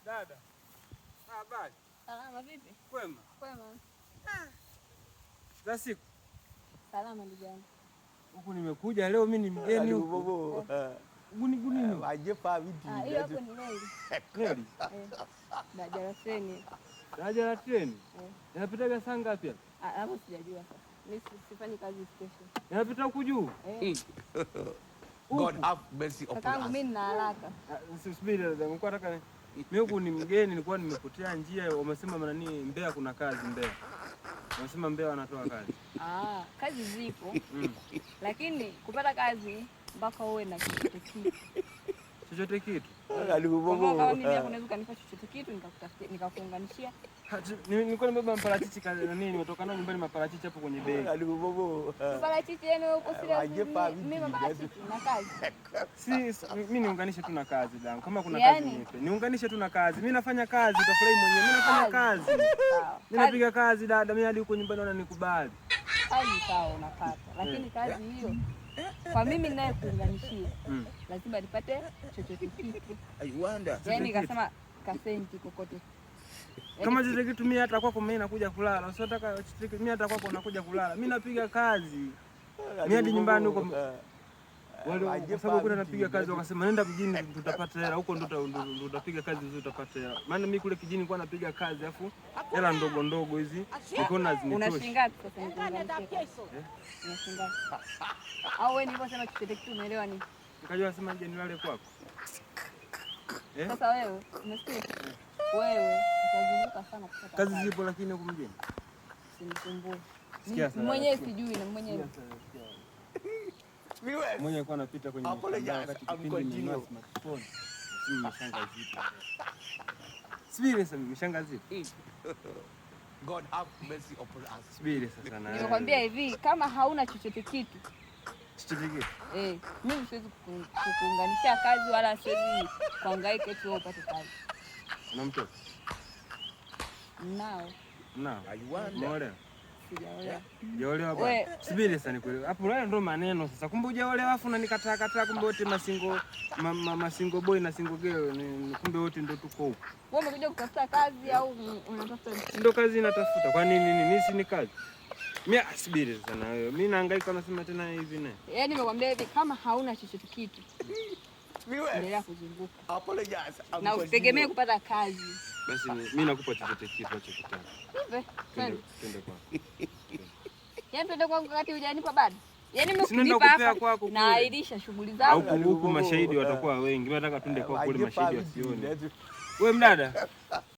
Dada. Habari. Salama vipi? Kwema. Kwema. Za siku. Salama ndugu yangu. Huku nimekuja leo mimi ni mgeni huku. Guni. Waje pa viti. Hiyo hapo ni lori. Lori. Daraja la treni. Daraja la treni? Inapitaga saa ngapi hapa? Hapo sijajua sasa. Mimi sifanyi kazi station. Inapita huku juu? God have mercy upon us. Kaka mimi nina haraka. Subiri dada, nilikuwa nataka mimi huku ni mgeni, nilikuwa nimepotea njia. Wamesema nani Mbeya kuna kazi Mbeya. Wamesema Mbeya wanatoa kazi. Kazi zipo. Lakini kupata kazi mpaka uwe na chochote kitu. Chochote kitu? Kama mimi hapo naweza kanipa chochote kitu nikakuunganishia. Nilikuwa nimebeba maparachichi nini nimetoka nao nyumbani, maparachichi hapo kwenye begi. Maparachichi yani uko serious? Mimi maparachichi na kazi. Mimi niunganishe tu na kazi dangu. Kama kuna kazi nipe. Niunganishe tu na kazi. Mimi nafanya kazi, utafurahi mwenyewe. Mimi nafanya kazi. Mimi napiga kazi dada, mimi hadi huko nyumbani naona nikubali. Kazi sawa unapata. Lakini kazi hiyo kwa mimi naye kuunganishia lazima nipate chochote kitu. Yaani nikasema kasenti kokote. Kama chochote kitu mimi hata kwako mimi nakuja kulala. Usitaka chochote kitu mimi hata kwako nakuja kulala. Mimi napiga kazi. Mimi hadi nyumbani huko wale kwa sababu kuna napiga kazi wakasema nenda mjini tutapata hela. Huko ndo utapiga kazi vizuri utapata hela. Maana mimi kule kijini kwa napiga kazi afu hela ndogo ndogo hizi. Nikaona zinitosha. Unashinga sasa nikunganishe. Unashinga. Au wewe nilikuwa sema chochote kitu umeelewa nini? Nikajua sema je nilale kwako. Sasa wewe umesikia? Wewe utazunguka sana kupata kazi zipo lakini huko mjini. Usinisumbue. Mwenyewe sijui na mwenyewe. Mwenyewe alikuwa anapita kwenye wakati kipindi ni smartphone. Simu mshanga zipo. Subiri sasa mshanga zipo. God have mercy upon us. Subiri sasa na. Nimekwambia hivi kama hauna chochote kitu. Chochote kitu? Mimi siwezi kukuunganisha kazi wala siwezi kuhangaika tu upate kazi. Una mtoto? Nao. Umeolewa? Sijaolewa. Hujaolewa bwana? Subiri sasa nikuelewe. Hapo leo ndo maneno sasa. Kumbe hujaolewa afu unanikataa kumbe wote masingo boy na single girl kumbe wote ndo tuko huko. Wewe umekuja kutafuta kazi au unatafuta? Ndo kazi natafuta. Kwa nini mimi si ni kazi? Mimi subiri sasa na wewe. Mimi nahangaika nasema tena hivi na. Yaani nimekwambia hivi kama hauna chochote kitu. Endelea kuzunguka. Apologize. Na usitegemee kupata kazi. Basi mimi nakupa chochote kitu unachokitaka. Twende kwa. Yaani twende kwa wakati hujanipa bado. Yaani mimi ukinipa hapa naahirisha shughuli zangu. Huku mashahidi watakuwa wengi. Mimi nataka twende kwa kule mashahidi wasione. Wewe mdada.